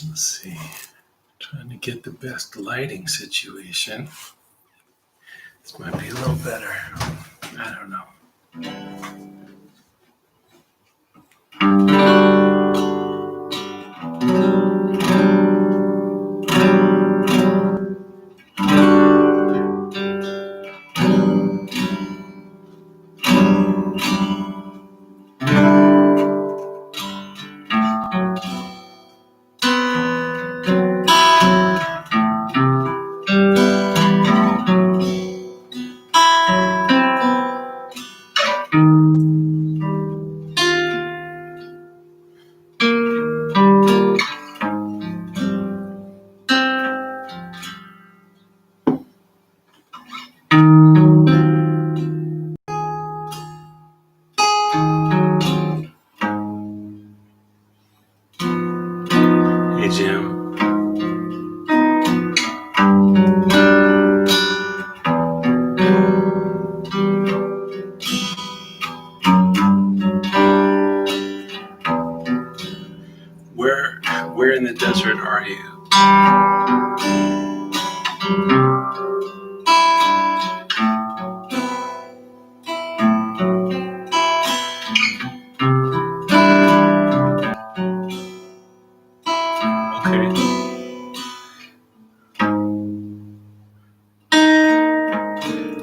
Let's see. Trying to get the best lighting situation. This might be a little better. I don't know. Hey, Jim. Where in the desert are you? Okay.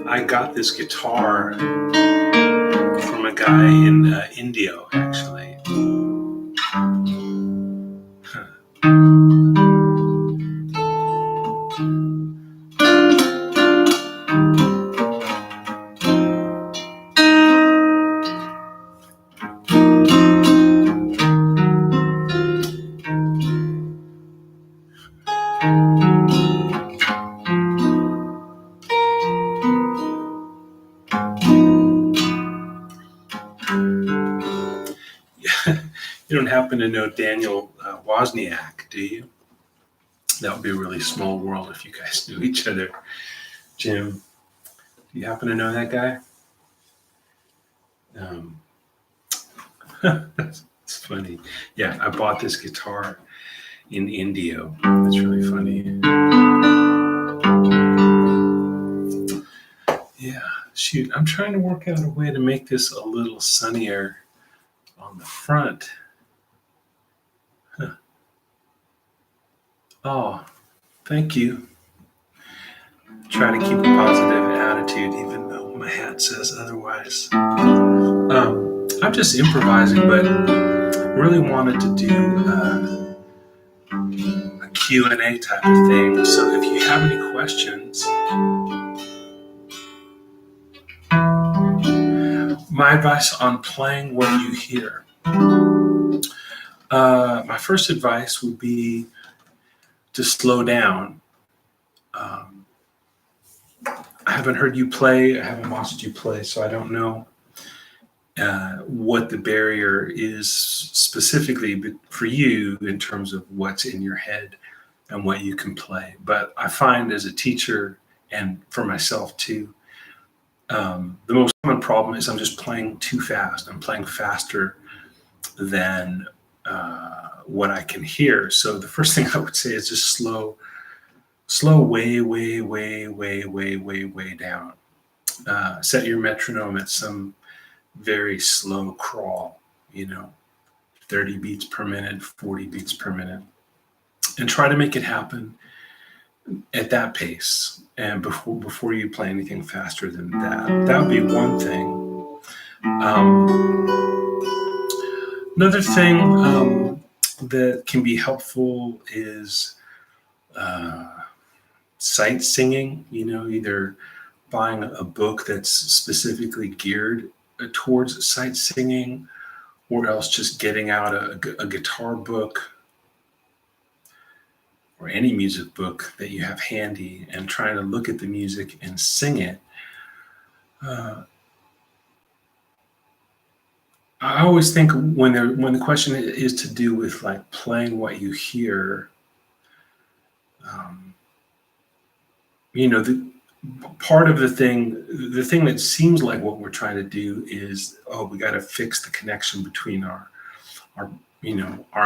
I got this guitar from a guy in India, actually. You don't happen to know Daniel Wozniak, do you? That would be a really small world if you guys knew each other. Jim, do you happen to know that guy? It's funny. Yeah, I bought this guitar in India. That's really funny. Yeah, shoot, I'm trying to work out a way to make this a little sunnier on the front. Huh. Oh, thank you. Try to keep a positive attitude even though my hat says otherwise. I'm just improvising, but really wanted to do a Q&A type of thing. So if you have any questions, my advice on playing what you hear. My first advice would be to slow down. I haven't heard you play. I haven't watched you play, so I don't know what the barrier is specifically for you in terms of what's in your head and what you can play. But I find as a teacher and for myself too, the most common problem is I'm just playing too fast. I'm playing faster than what I can hear. So the first thing I would say is just slow way down. Set your metronome at some very slow crawl, 30 beats per minute, 40 beats per minute, and try to make it happen at that pace. And before you play anything faster than that would be one thing. Another thing that can be helpful is sight singing, either buying a book that's specifically geared towards sight singing, or else just getting out a guitar book or any music book that you have handy and trying to look at the music and sing it. I always think when the question is to do with like playing what you hear, um, the part of the thing that seems like what we're trying to do is, oh, we got to fix the connection between our our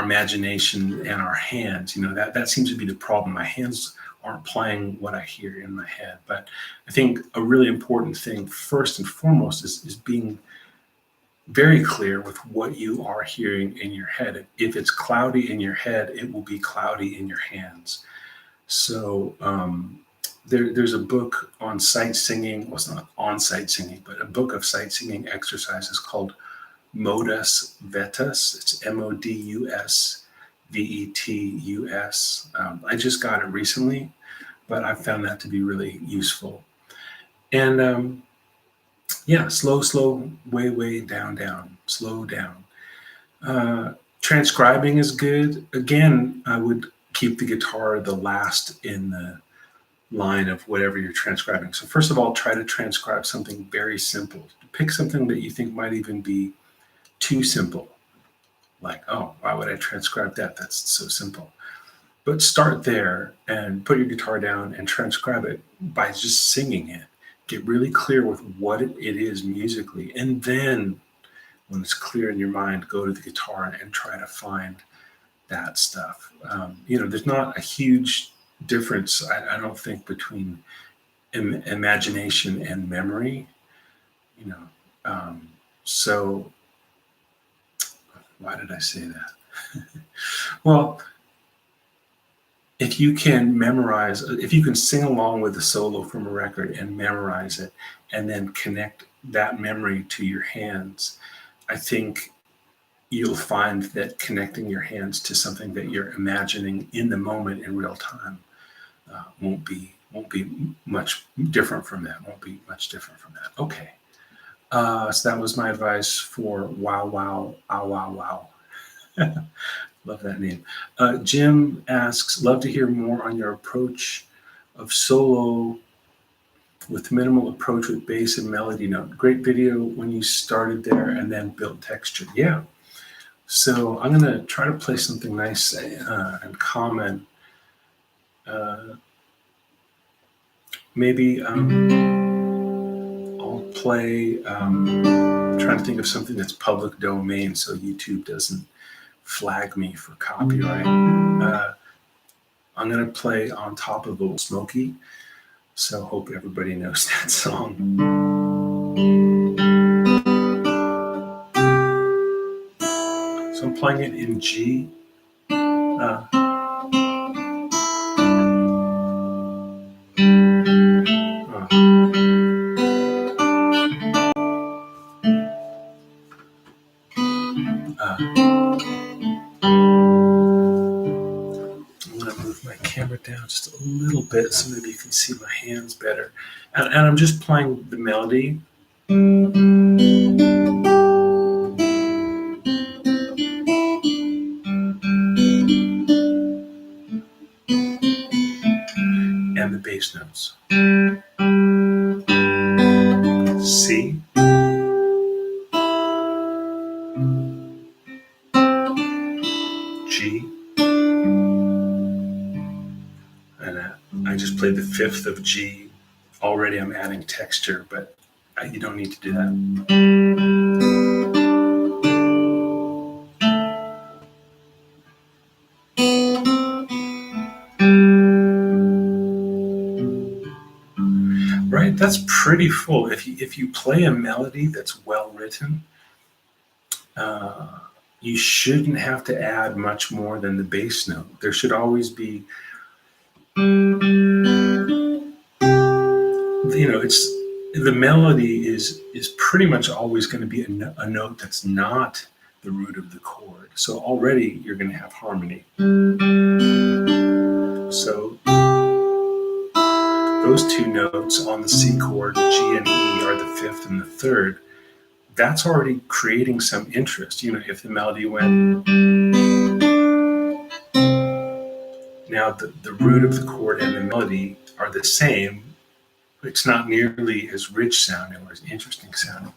imagination and our hands. That seems to be the problem. My hands aren't playing what I hear in my head. But I think a really important thing first and foremost is being very clear with what you are hearing in your head. If it's cloudy in your head, it will be cloudy in your hands. So there's a book on sight singing. Well, it's not on sight singing, but a book of sight singing exercises called Modus Vetus. It's MODUS VETUS. I just got it recently, but I found that to be really useful. And yeah, slow, way, down, slow down. Transcribing is good. Again, I would keep the guitar the last in the line of whatever you're transcribing. So first of all, try to transcribe something very simple. Pick something that you think might even be too simple. Like, oh, why would I transcribe that? That's so simple. But start there and put your guitar down and transcribe it by just singing it. Get really clear with what it is musically. And then when it's clear in your mind, go to the guitar and try to find that stuff. There's not a huge difference, I don't think, between imagination and memory. So why did I say that? Well, if you can sing along with the solo from a record and memorize it, and then connect that memory to your hands, I think you'll find that connecting your hands to something that you're imagining in the moment in real time won't be much different from that. Okay. So that was my advice for Wow Wow, Ow Wow Wow. Love that name. Jim asks, love to hear more on your approach of solo with minimal approach with bass and melody note. Great video when you started there and then built texture. Yeah. So I'm going to try to play something nice and common. Maybe I'll play, trying to think of something that's public domain so YouTube doesn't flag me for copyright. I'm going to play On Top of Old Smoky. So hope everybody knows that song. So I'm playing it in G. Down just a little bit so maybe you can see my hands better. And I'm just playing the melody. And the bass notes. C. G. I just played the fifth of G. Already I'm adding texture, but you don't need to do that. Right, that's pretty full. If you play a melody that's well written, you shouldn't have to add much more than the bass note. There should always be it's the melody is pretty much always going to be a note that's not the root of the chord. So already you're going to have harmony. So those two notes on the C chord, G and E, are the fifth and the third. That's already creating some interest. If the melody went, now the root of the chord and the melody are the same. It's not nearly as rich sounding or as interesting sounding.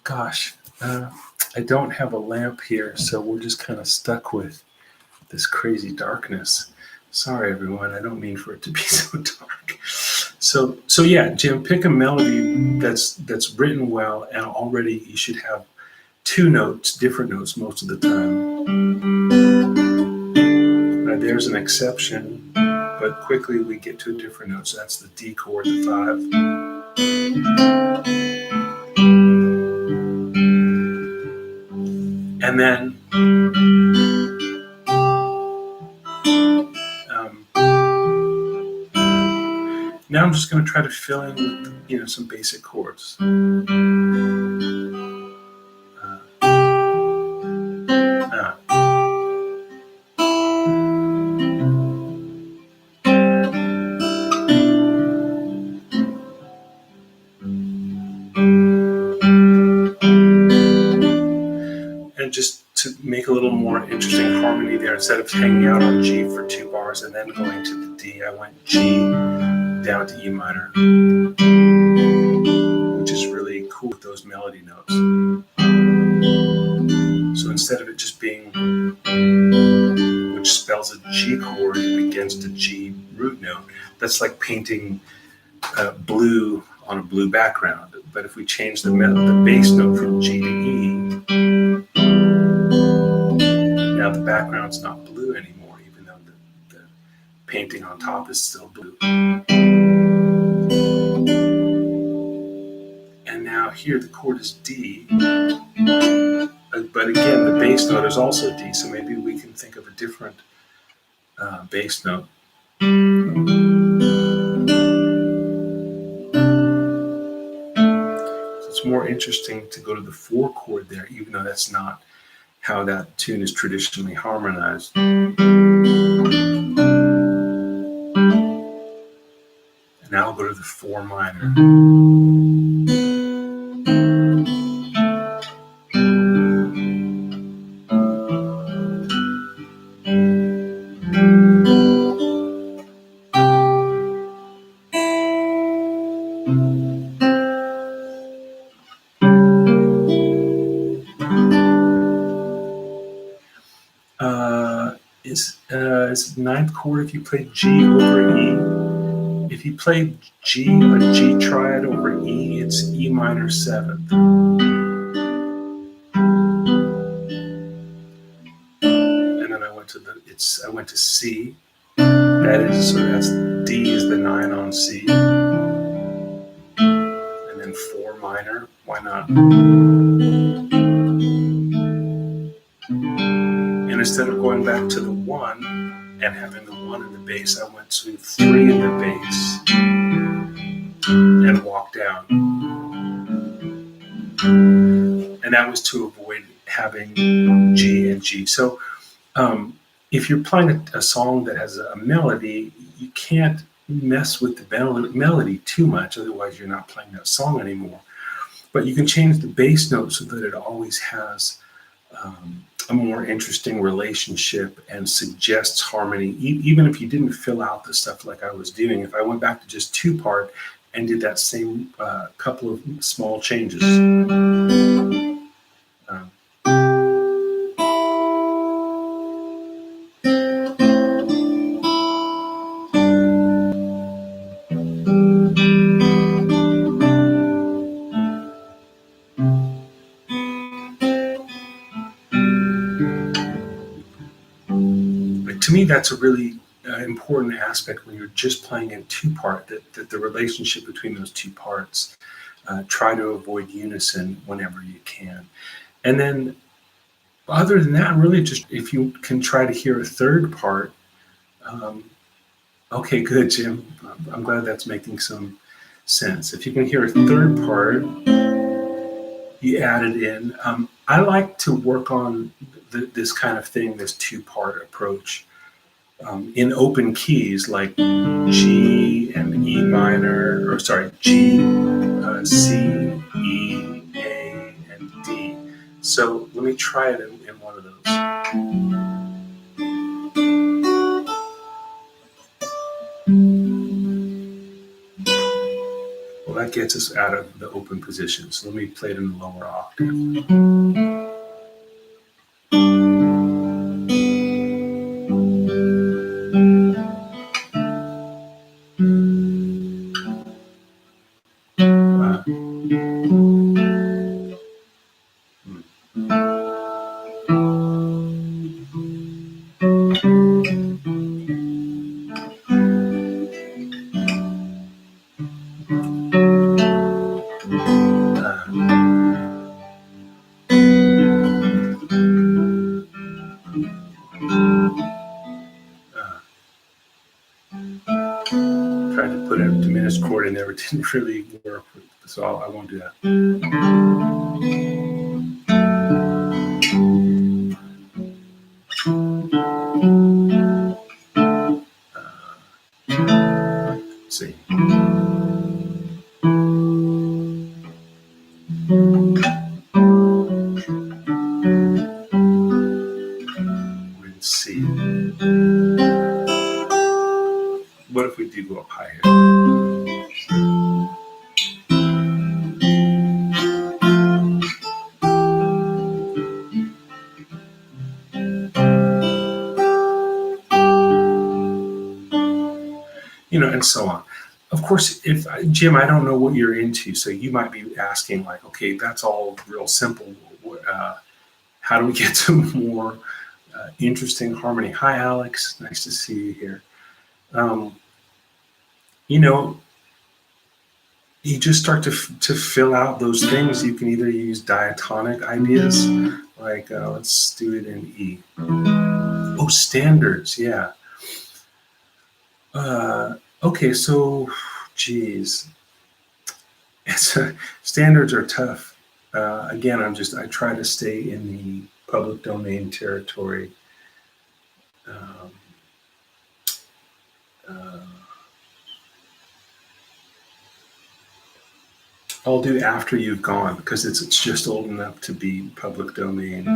Gosh, I don't have a lamp here, so we're just kind of stuck with this crazy darkness. Sorry, everyone. I don't mean for it to be so dark. So yeah, Jim, pick a melody that's written well, and already you should have two notes, different notes most of the time. Now, there's an exception, but quickly we get to a different note. So that's the D chord, the 5. And then now I'm just going to try to fill in with some basic chords. And just to make a little more interesting harmony there, instead of hanging out on G for 2 bars and then going to the D, I went G down to E minor, which is really cool with those melody notes. So instead of it just being, which spells a G chord against a G root note, that's like painting blue on a blue background. But if we change the bass note from G to E, now the background's not blue anymore, even though the painting on top is still blue. And now here the chord is D, but again the bass note is also D, so maybe we can think of a different bass note. So it's more interesting to go to the 4 chord there, even though that's not how that tune is traditionally harmonized. And now I'll go to the 4 minor. Is 9th chord if you play G over E. If you play a G triad over E, it's E minor 7th. And then I went to C. That's D is the 9 on C. And then 4 minor, why not? And instead of going back to the 1 and having the 1 in the bass, I went to 3 in the bass and walked down. And that was to avoid having G and G. So if you're playing a song that has a melody, you can't mess with the melody too much, otherwise you're not playing that song anymore. But you can change the bass note so that it always has a more interesting relationship and suggests harmony, even if you didn't fill out the stuff like I was doing. If I went back to just 2-part and did that same couple of small changes. To me, that's a really important aspect when you're just playing in 2-part, that the relationship between those 2 parts, try to avoid unison whenever you can. And then other than that, really just if you can try to hear a 3rd part, okay, good, Jim. I'm glad that's making some sense. If you can hear a 3rd part, you add it in. I like to work on this kind of thing, this 2-part approach, in open keys like G and E minor, or sorry, G, C, E, A, and D. So let me try it in one of those. Well, that gets us out of the open position. So let me play it in the lower octave. Tried to put a diminished chord in there, but didn't really work, so I won't do that. Let's see. We're in C. What if we do go up high here? And so on. Of course, if Jim, I don't know what you're into, so you might be asking like, okay, that's all real simple. How do we get to more interesting harmony? Hi, Alex. Nice to see you here. You just start to fill out those things. You can either use diatonic ideas, like let's do it in E. Oh, standards, yeah. Okay, so, geez, standards are tough. Again, I try to stay in the public domain territory. I'll do after you've gone because it's just old enough to be public domain.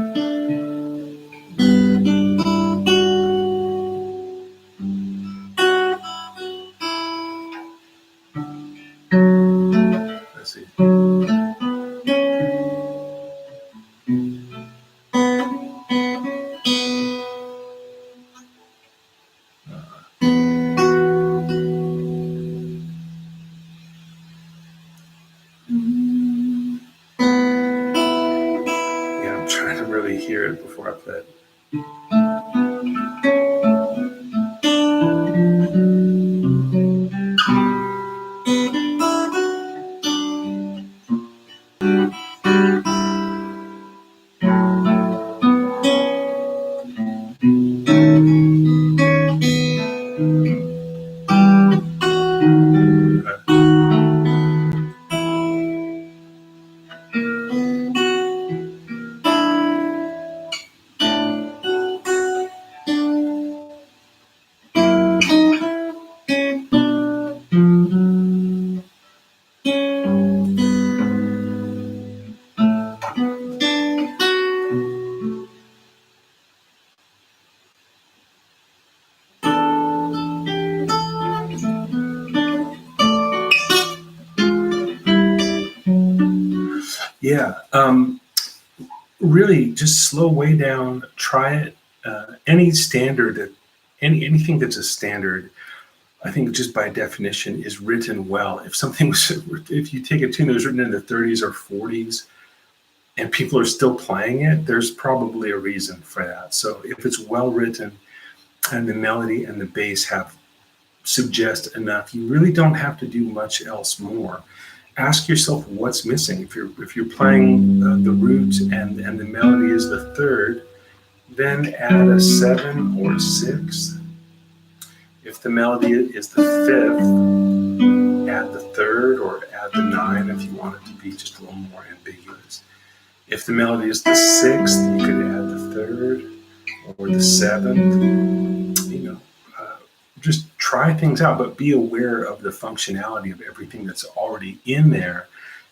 Let's see. I'm trying to really hear it before I play it. Yeah, really just slow way down, try it. Any standard, anything that's a standard, I think just by definition is written well. If you take a tune that was written in the 30s or 40s and people are still playing it, there's probably a reason for that. So if it's well written and the melody and the bass suggest enough, you really don't have to do much else more. Ask yourself what's missing. If you're playing the root and the melody is the third, then add a 7 or a 6. If the melody is the 5th, add the 3rd or add the 9 if you want it to be just a little more ambiguous. If the melody is the 6th, you could add the 3rd or the 7th. Just try things out, but be aware of the functionality of everything that's already in there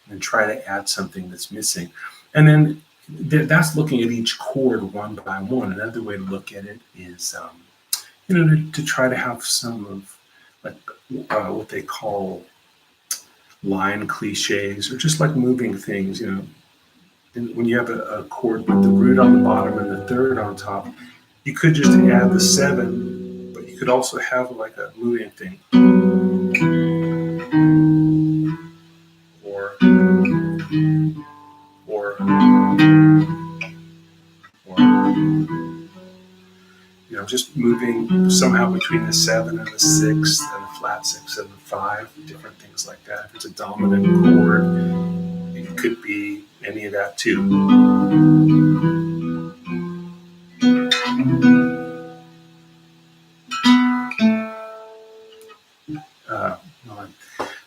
and try to add something that's missing. And then that's looking at each chord one by one. Another way to look at it is, to try to have some of what they call line cliches, or just like moving things, when you have a chord with the root on the bottom and the 3rd on top, you could just add the 7, but you could also have like a moving thing. Or just moving somehow between the 7 and the 6th and the flat 6 and the 5, different things like that. If it's a dominant chord, you can could be any of that too. I'm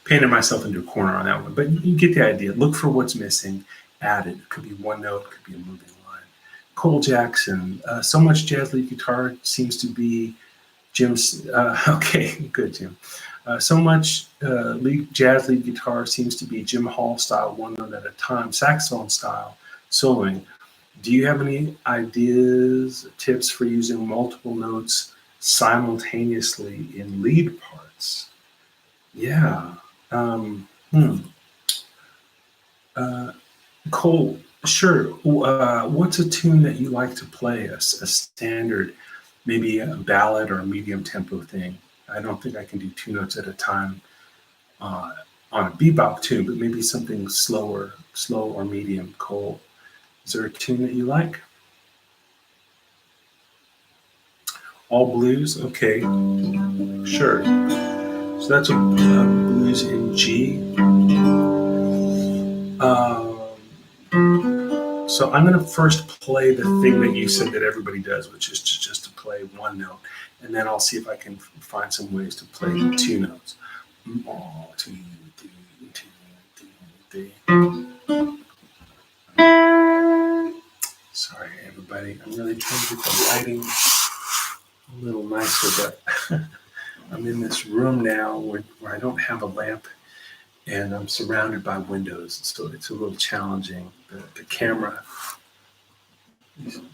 painting myself into a corner on that one, but you get the idea. Look for what's missing, add it. It could be one note, it could be a moving line. Cole Jackson, so much jazz lead guitar seems to be Jim's, okay, good, Jim. So much jazz lead guitar seems to be Jim Hall style, one note at a time, saxophone style soloing. Do you have any ideas, tips for using multiple notes simultaneously in lead parts? Yeah. Cole, sure. What's a tune that you like to play, a standard, maybe a ballad or a medium tempo thing? I don't think I can do two notes at a time on a bebop tune, but maybe something slow or medium. Cole, is there a tune that you like? All blues? Okay, sure. So that's a blues in G. So I'm going to first play the thing that you said that everybody does, which is just to play one note. And then I'll see if I can find some ways to play two notes. Sorry, everybody. I'm really trying to get the lighting a little nicer, but I'm in this room now where I don't have a lamp and I'm surrounded by windows, so it's a little challenging. The camera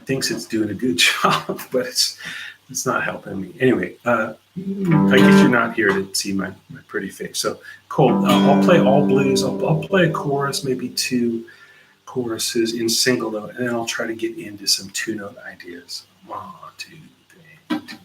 thinks it's doing a good job, but it's not helping me. Anyway, I guess you're not here to see my pretty face. So, Cole, I'll play all blues. I'll play a chorus, maybe two choruses in single note, and then I'll try to get into some two-note ideas. 1, 2, 3, 2, 2.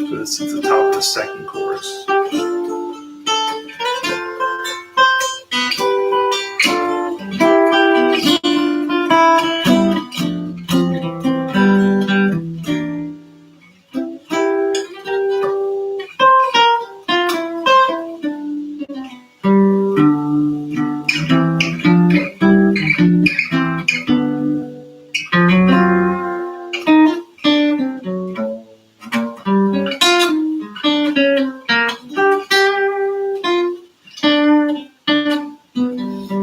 This is the top of the second chorus.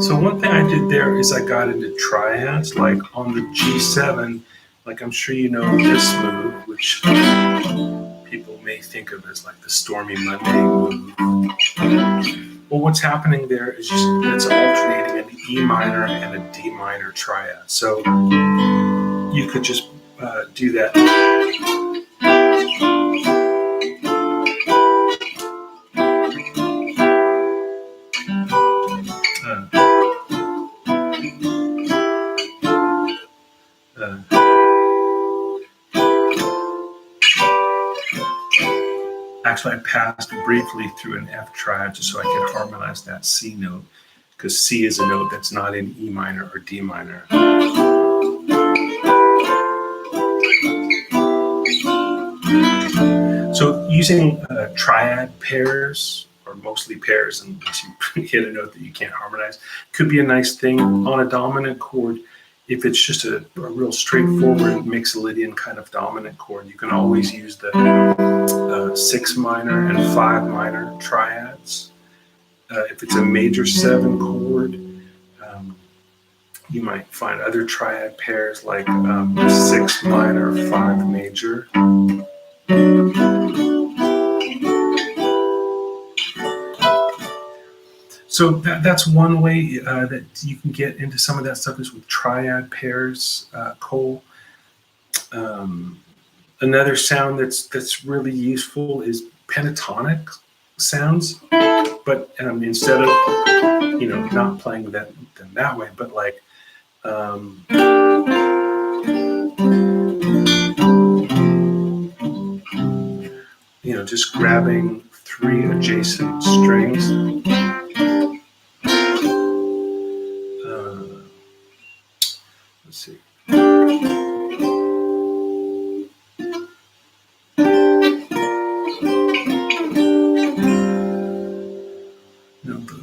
So one thing I did there is I got into triads, like on the G7, like I'm sure you know this move, which people may think of as like the Stormy Monday move. Well, what's happening there is it's alternating an E minor and a D minor triad. So you could just do that. Actually, I passed briefly through an F triad just so I could harmonize that C note, because C is a note that's not in E minor or D minor. So using triad pairs, or mostly pairs, unless you hit a note that you can't harmonize, could be a nice thing on a dominant chord. If it's just a real straightforward Mixolydian kind of dominant chord, you can always use the 6 minor and 5 minor triads. If it's a major 7 chord, you might find other triad pairs like 6 minor, 5 major. So that's one way that you can get into some of that stuff is with triad pairs, Cole. Another sound that's really useful is pentatonic sounds, but instead of not playing them that way, but like just grabbing 3 adjacent strings. Let's see.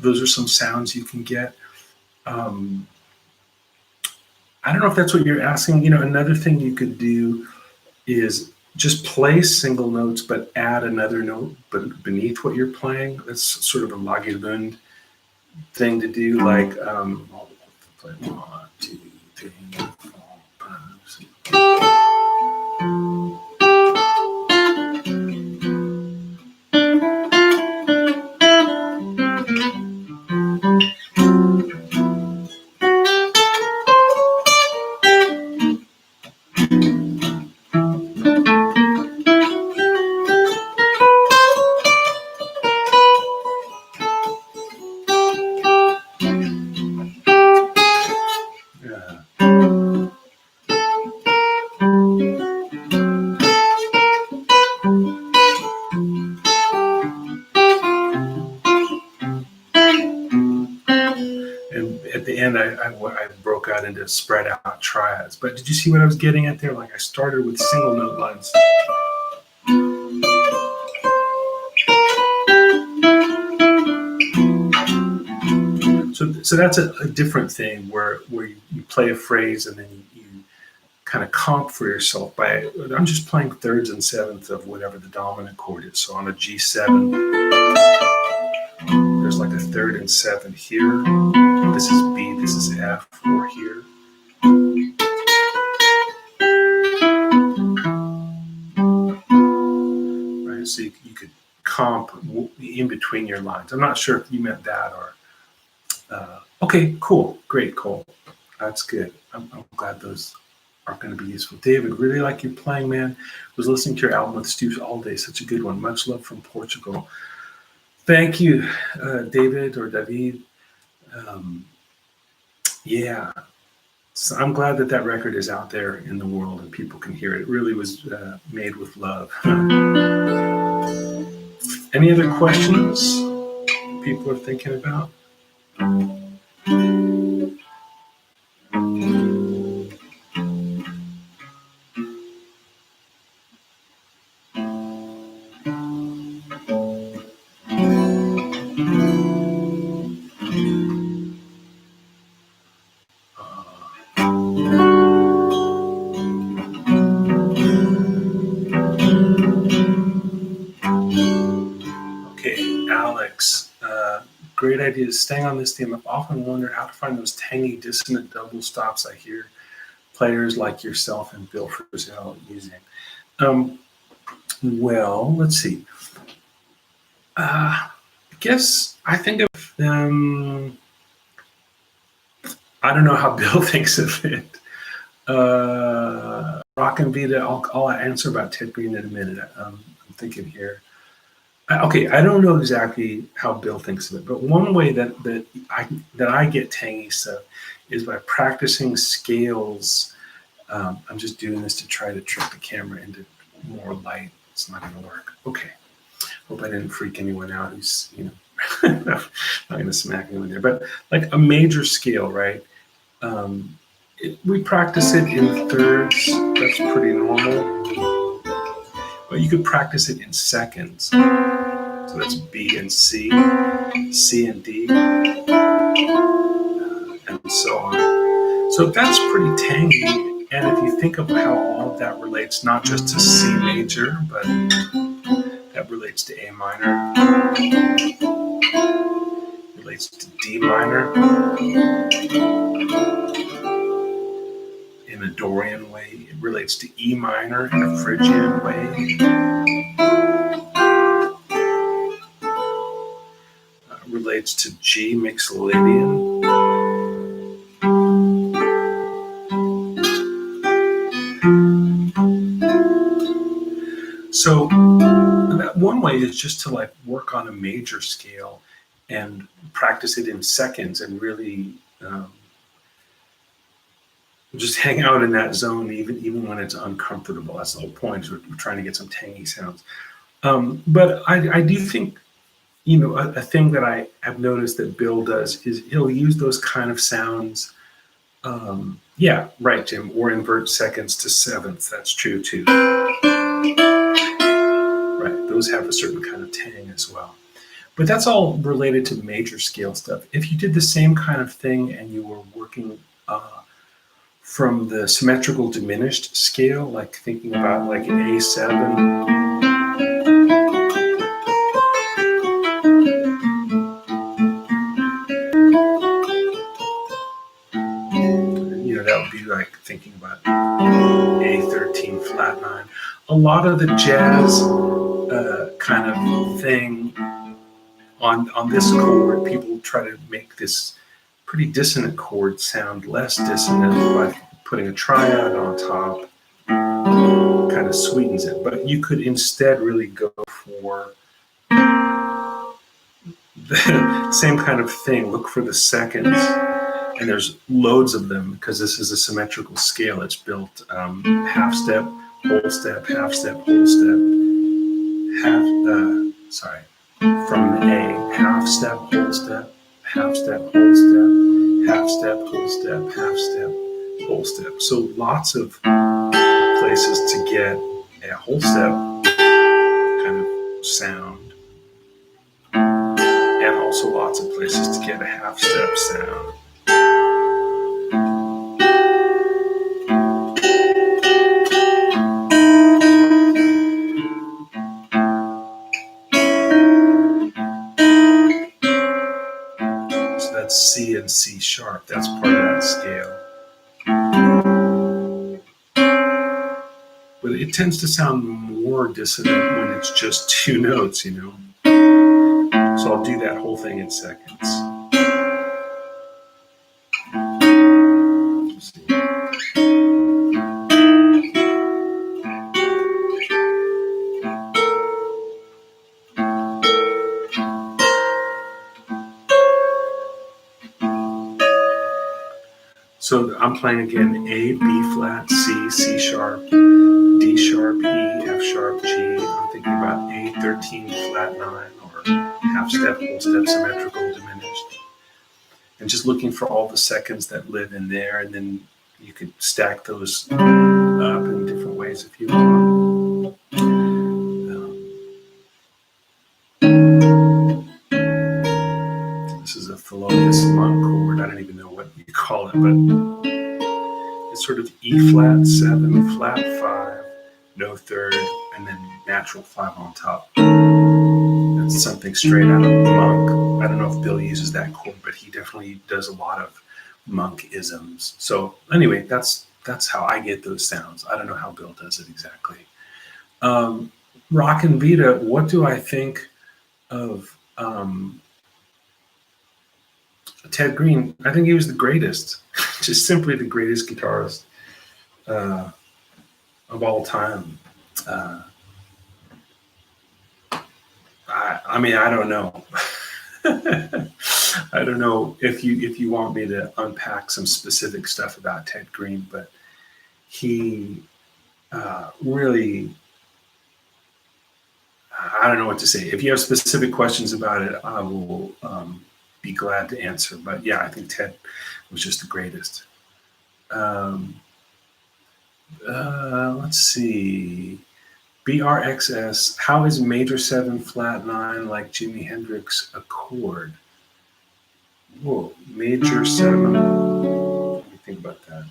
Those are some sounds you can get. I don't know if that's what you're asking. Another thing you could do is just play single notes, but add another note beneath what you're playing. That's sort of a Lagerlund thing to do. Like, play 1, 2, 3, 4, 5, 6. I broke out into spread out triads. But did you see what I was getting at there? Like I started with single note lines. So that's a different thing where you play a phrase and then you kind of comp for yourself by, I'm just playing thirds and sevenths of whatever the dominant chord is. So on a G7, there's like a third and seventh here. This is B, this is F, or here. Right, so you could comp in between your lines. I'm not sure if you meant that or, okay, cool, great, Cole. That's good. I'm glad those are going to be useful. David, really like your playing, man. Was listening to your album with Stu all day. Such a good one. Much love from Portugal. Thank you, David or David. Yeah, so I'm glad that record is out there in the world and people can hear it. It really was made with love. Any other questions people are thinking about? Great ideas. Staying on this theme, I've often wondered how to find those tangy, dissonant double stops I hear players like yourself and Bill Frisell using. Well, let's see. I guess I think of them. I don't know how Bill thinks of it. Rock and Vita, I'll answer about Ted Green in a minute. I'm thinking here. Okay, I don't know exactly how Bill thinks of it, but one way that I get tangy stuff is by practicing scales. I'm just doing this to try to trick the camera into more light. It's not going to work. Okay, hope I didn't freak anyone out who's not going to smack anyone there. But like a major scale, right? We practice it in thirds. That's pretty normal. But you could practice it in seconds. So that's B and C, C and D, and so on. So that's pretty tangy. And if you think of how all of that relates, not just to C major, but that relates to A minor, relates to D minor, in a Dorian way, it relates to E minor in a Phrygian way. relates to G mixed Lydian. So that one way is just to like work on a major scale and practice it in seconds and really just hang out in that zone even when it's uncomfortable. That's the whole point. We're trying to get some tangy sounds. But I do think, a thing that I have noticed that Bill does is he'll use those kind of sounds. Yeah, right, Jim. Or invert seconds to sevenths. That's true too. Right, those have a certain kind of tang as well. But that's all related to major scale stuff. If you did the same kind of thing and you were working from the symmetrical diminished scale, like thinking about like an A7. That would be like thinking about A13 flat 9. A lot of the jazz kind of thing on this chord, people try to make this pretty dissonant chord sound less dissonant by putting a triad on top, kind of sweetens it. But you could instead really go for the same kind of thing. Look for the seconds. And there's loads of them because this is a symmetrical scale. It's built half step, whole step, half step, whole step, from A, half step, whole step, half step, whole step, half step, whole step, half step, whole step. So lots of places to get a whole step kind of sound, and also lots of places to get a half step sound. C and C sharp, that's part of that scale. But it tends to sound more dissonant when it's just two notes, So I'll do that whole thing in seconds. So I'm playing again A, B flat, C, C sharp, D sharp, E, F sharp, G. I'm thinking about A13 flat 9 or half step, whole step, symmetrical, diminished. And just looking for all the seconds that live in there, and then you could stack those up in different ways if you want. This is a Thelonious Monk chord. I don't even know what you call it, but it's sort of E flat 7, flat 5, no third, and then natural 5 on top. That's something straight out of Monk. I don't know if Bill uses that chord, but he definitely does a lot of Monk-isms. So anyway, that's how I get those sounds. I don't know how Bill does it exactly. Rock and Vita, what do I think of Ted Green? I think he was the greatest, just simply the greatest guitarist of all time. I don't know. I don't know if you want me to unpack some specific stuff about Ted Green, but he really, I don't know what to say. If you have specific questions about it, I will be glad to answer. But yeah, I think Ted was just the greatest. Let's see. BRXS, how is major 7 flat 9 like Jimi Hendrix a chord? Whoa, major 7. Let me think about that.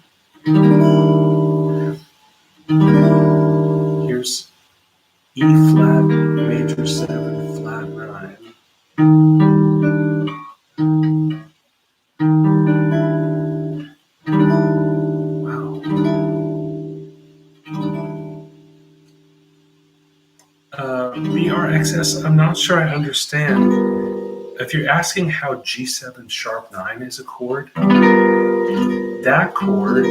Here's E flat, major 7, flat 9. BRXS, I'm not sure I understand. if you're asking how G7 sharp 9 is a chord, that chord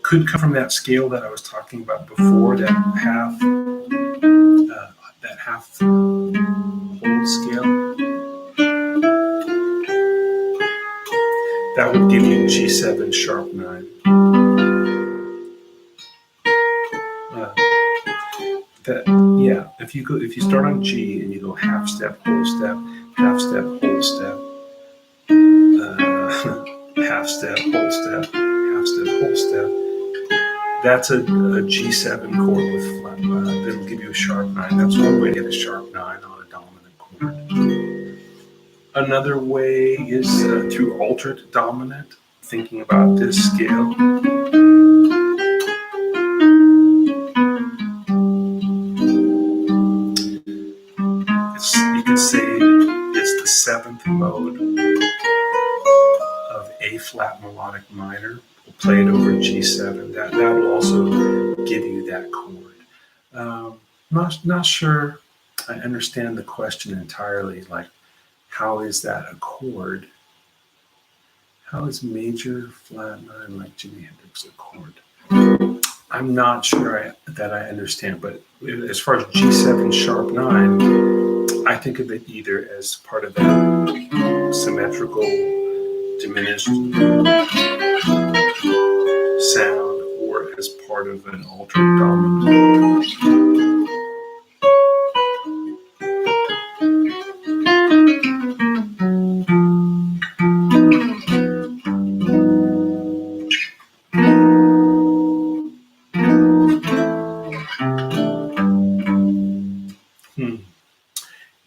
could come from that scale that I was talking about before, that half whole scale. That would give you G7 sharp 9. If you start on G and you go half step, whole step, half step, whole step, half step, whole step, half step, whole step, that's a G7 chord with flat. That'll give you a sharp 9. That's one way to get a sharp 9 on a dominant chord. Another way is through altered dominant, thinking about this scale. You could say it's the seventh mode of A flat melodic minor. We'll play it over G7. That will also give you that chord. Not sure I understand the question entirely. Like, how is that a chord? How is major flat 9 like Jimi Hendrix a chord? I'm not sure that I understand, but as far as G7 sharp 9, I think of it either as part of that symmetrical diminished sound or as part of an altered dominant.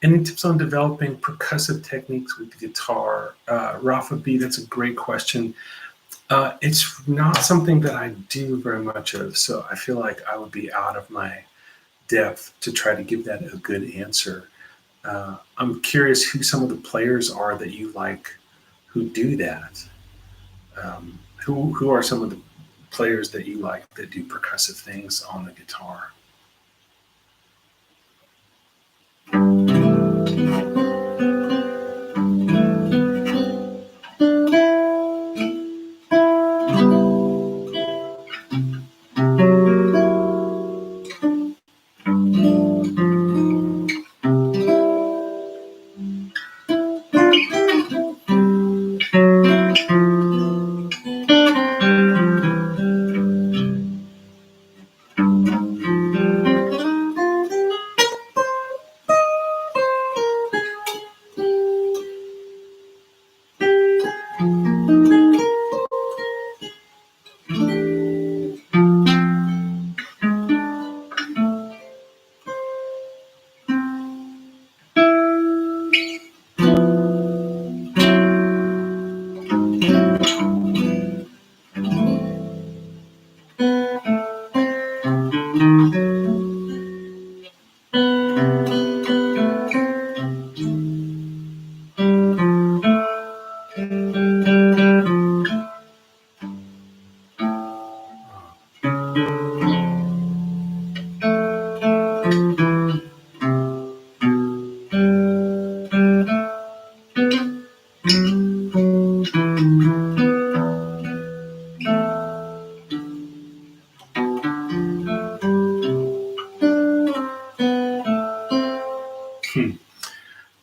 Any tips on developing percussive techniques with the guitar? Rafa B, that's a great question. It's not something that I do very much of, so I feel like I would be out of my depth to try to give that a good answer. I'm curious who some of the players are that you like who do that. Who are some of the players that you like that do percussive things on the guitar?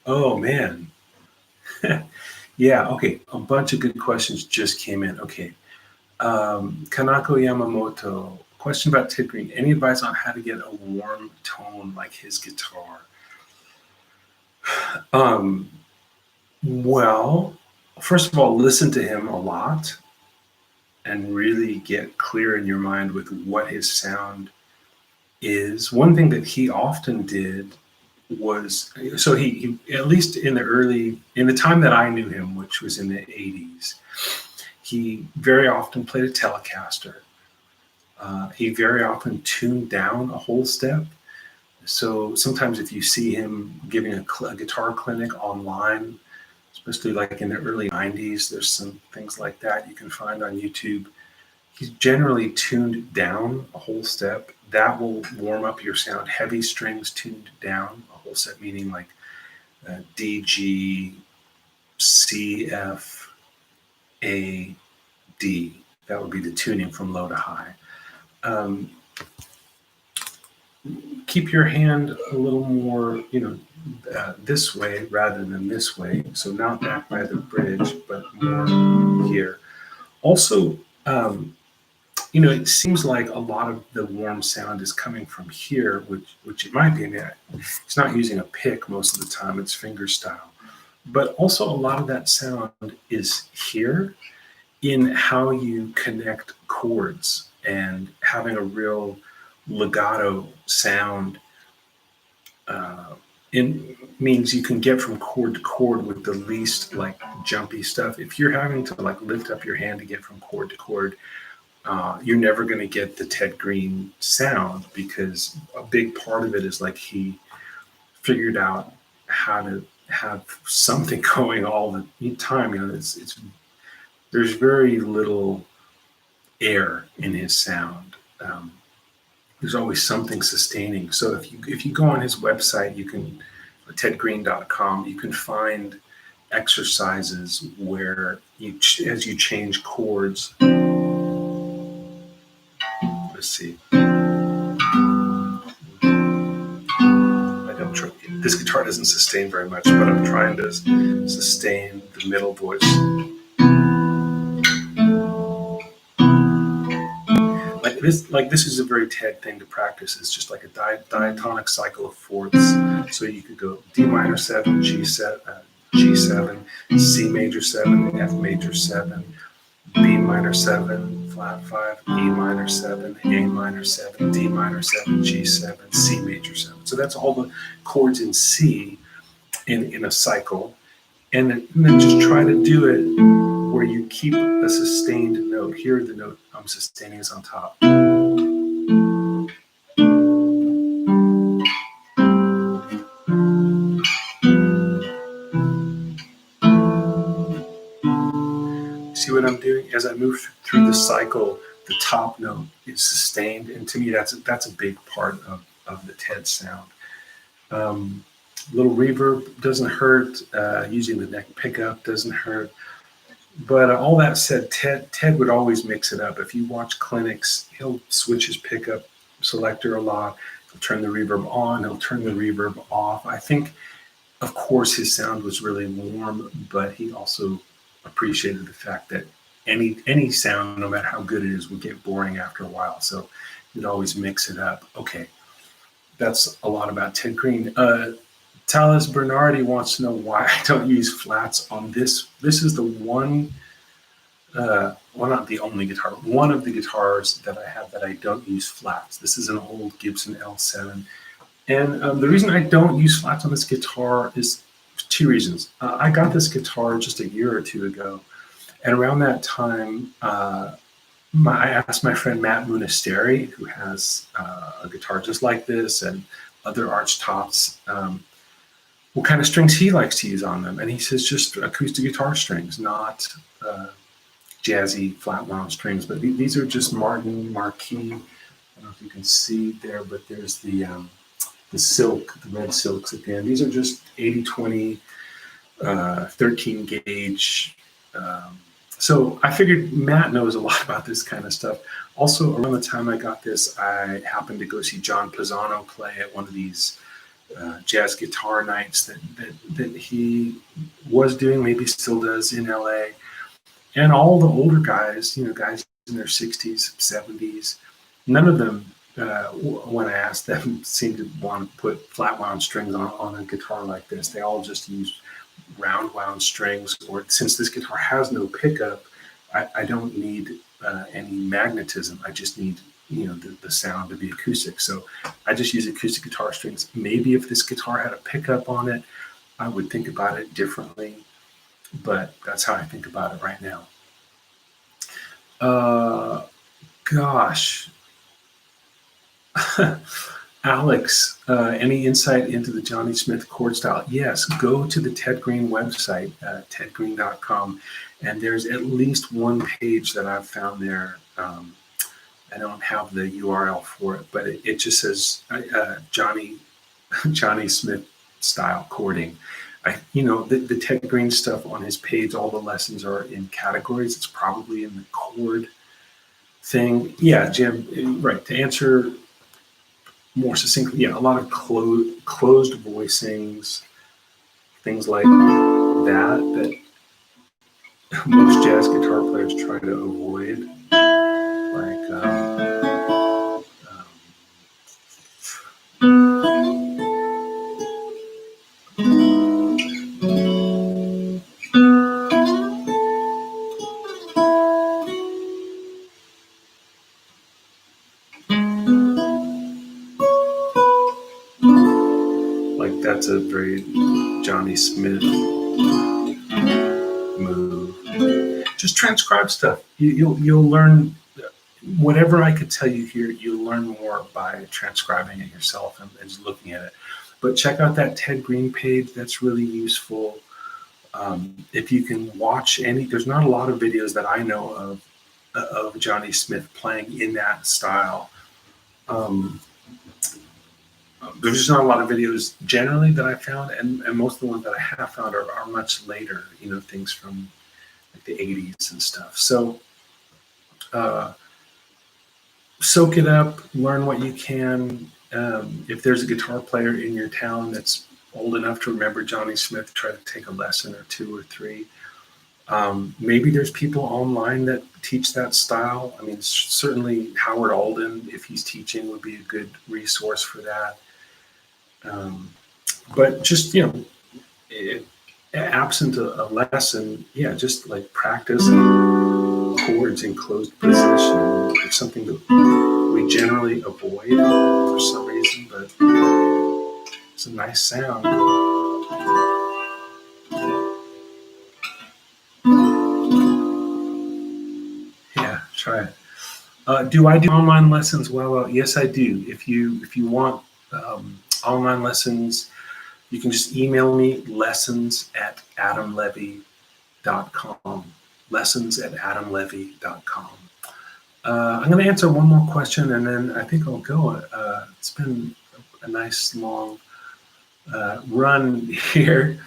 Oh, man. Yeah, okay. A bunch of good questions just came in. Okay. Kanako Yamamoto, question about Ted Green. Any advice on how to get a warm tone like his guitar? Well, first of all, listen to him a lot and really get clear in your mind with what his sound is. One thing that he often did was, so he at least in the time that I knew him, which was in the 80s, he very often played a Telecaster. He very often tuned down a whole step. So sometimes if you see him giving a guitar clinic online, especially like in the early 90s, there's some things like that you can find on YouTube. He's generally tuned down a whole step. That will warm up your sound. Heavy strings tuned down a whole step, meaning like D, G, C, F, A, D. That would be the tuning from low to high. Keep your hand a little more, this way rather than this way. So not back by the bridge, but more here. Also, it seems like a lot of the warm sound is coming from here, which it might be. I mean, it's not using a pick most of the time; it's finger style. But also, a lot of that sound is here in how you connect chords and having a real legato sound. It means you can get from chord to chord with the least like jumpy stuff. If you're having to like lift up your hand to get from chord to chord, you're never going to get the Ted Green sound, because a big part of it is like he figured out how to have something going all the time. There's very little air in his sound. There's always something sustaining. So if you go on his website, you can tedgreen.com, you can find exercises where as you change chords. Let's see. This guitar doesn't sustain very much, but I'm trying to sustain the middle voice. This is a very Ted thing to practice. It's just like a diatonic cycle of fourths. So you could go D minor 7, G7, C major 7, F major 7, B minor 7, flat 5, E minor 7, A minor 7, D minor 7, G7, C major 7. So that's all the chords in C in a cycle. And then just try to do it where you keep a sustained note. Here, the note I'm sustaining is on top. See what I'm doing? As I move through the cycle, the top note is sustained. And to me, that's a big part of the Ted sound. Little reverb doesn't hurt. Using the neck pickup doesn't hurt. But all that said, Ted would always mix it up. If you watch clinics, he'll switch his pickup selector a lot. He'll turn the reverb on. He'll turn the reverb off. I think, of course, his sound was really warm, but he also appreciated the fact that any sound, no matter how good it is, would get boring after a while. So he'd always mix it up. Okay, that's a lot about Ted Green. Talis Bernardi wants to know why I don't use flats on this. This is the one, well, not the only guitar, one of the guitars that I have that I don't use flats. This is an old Gibson L7. And the reason I don't use flats on this guitar is two reasons. I got this guitar just a year or two ago. And around that time, I asked my friend Matt Munisteri, who has a guitar just like this and other arch tops, what kind of strings he likes to use on them. And he says just acoustic guitar strings, not jazzy flat wound strings. But these are just Martin Marquis. I don't know if you can see there, but there's the silk, the red silks at the end. These are just 80-20, 13 gauge. So I figured Matt knows a lot about this kind of stuff. Also, around the time I got this, I happened to go see John Pisano play at one of these jazz guitar nights that he was doing, maybe still does, in LA. And all the older guys, guys in their 60s, 70s, none of them, when I asked them, seemed to want to put flat wound strings on a guitar like this. They all just use round wound strings, or since this guitar has no pickup, I don't need any magnetism. I just need the sound to be acoustic. So I just use acoustic guitar strings. Maybe if this guitar had a pickup on it, I would think about it differently, but that's how I think about it right now. Gosh. Alex, any insight into the Johnny Smith chord style? Yes, go to the Ted Green website, tedgreen.com, and there's at least one page that I've found there. I don't have the URL for it, but it just says Johnny Smith style chording. The Ted Green stuff on his page, all the lessons are in categories. It's probably in the chord thing. Yeah, Jim, right. To answer more succinctly, yeah, a lot of closed voicings, things like that most jazz guitar players try to avoid. Like, that's a very Johnny Smith move. Just transcribe stuff. You'll learn whatever I could tell you here. You'll learn more by transcribing it yourself and just looking at it. But check out that Ted Green page. That's really useful. If you can watch there's not a lot of videos that I know of Johnny Smith playing in that style. There's just not a lot of videos generally that I found, and most of the ones that I have found are much later, things from like the 80s and stuff. So soak it up, learn what you can. If there's a guitar player in your town that's old enough to remember Johnny Smith, try to take a lesson or 2 or 3. Maybe there's people online that teach that style. I mean, certainly Howard Alden, if he's teaching, would be a good resource for that. But just, absent a lesson, just like practice chords in closed position. It's something that we generally avoid for some reason, but it's a nice sound. Yeah, try it. Do I do online lessons? Well, yes, I do. If you want online lessons, you can just email me, lessons@adamlevy.com. Lessons@adamlevy.com. I'm going to answer one more question, and then I think I'll go. It's been a nice long run here.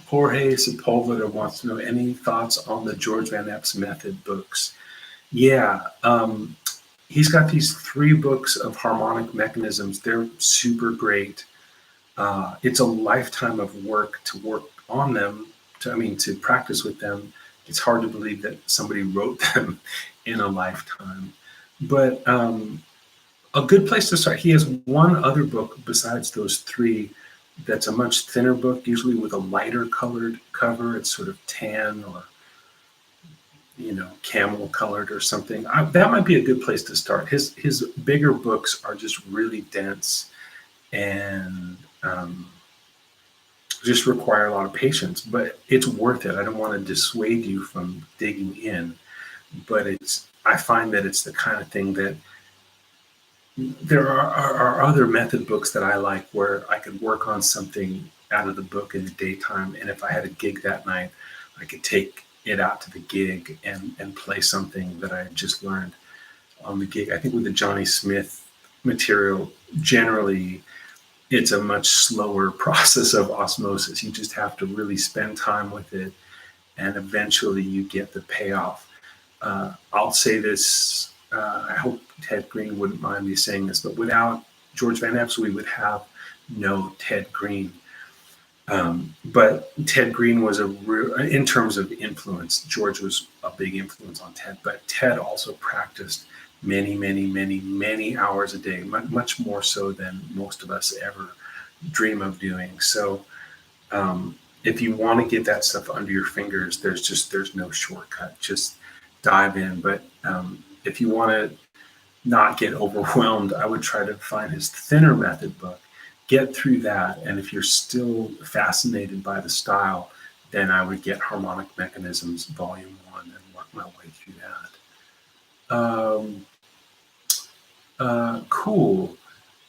Jorge Sepulveda wants to know any thoughts on the George Van Epps method books. Yeah, he's got these 3 books of harmonic mechanisms. They're super great. It's a lifetime of work to work on them, to practice with them. It's hard to believe that somebody wrote them in a lifetime. But a good place to start, he has one other book besides those 3 that's a much thinner book, usually with a lighter colored cover. It's sort of tan or camel colored or something. That might be a good place to start. His bigger books are just really dense and just require a lot of patience, but it's worth it. I don't want to dissuade you from digging in, but I find that it's the kind of thing that there are other method books that I like where I could work on something out of the book in the daytime, and if I had a gig that night, I could take it out to the gig and play something that I had just learned on the gig. I think with the Johnny Smith material, generally, it's a much slower process of osmosis. You just have to really spend time with it, and eventually you get the payoff. I'll say this, I hope Ted Green wouldn't mind me saying this, but without George Van Epps, we would have no Ted Green. But Ted Green was in terms of influence, George was a big influence on Ted, but Ted also practiced many, many, many, many hours a day, much more so than most of us ever dream of doing. So if you want to get that stuff under your fingers, there's no shortcut. Just dive in. But if you want to not get overwhelmed, I would try to find his thinner method book, get through that. And if you're still fascinated by the style, then I would get Harmonic Mechanisms Volume 1 and work my way through that. Cool.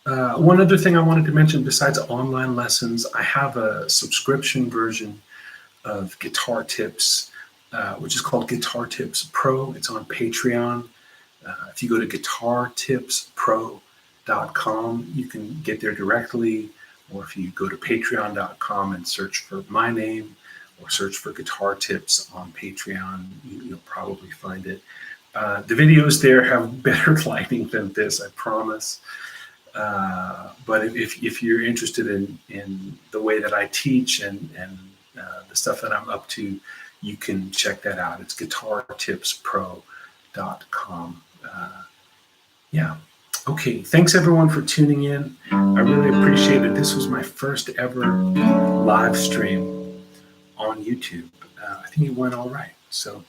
One other thing I wanted to mention besides online lessons, I have a subscription version of Guitar Tips, which is called Guitar Tips Pro. It's on Patreon. If you go to guitartipspro.com, You can get there directly, or if you go to patreon.com and search for my name or search for Guitar Tips on Patreon, you'll probably find it. The videos there have better lighting than this, I promise. But if you're interested in the way that I teach and the stuff that I'm up to, you can check that out. It's guitartipspro.com. Yeah. Okay. Thanks everyone for tuning in. I really appreciate it. This was my first ever live stream on YouTube. I think it went all right. So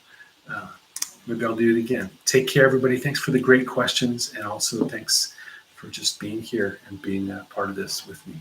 maybe I'll do it again. Take care, everybody. Thanks for the great questions. And also thanks for just being here and being a part of this with me.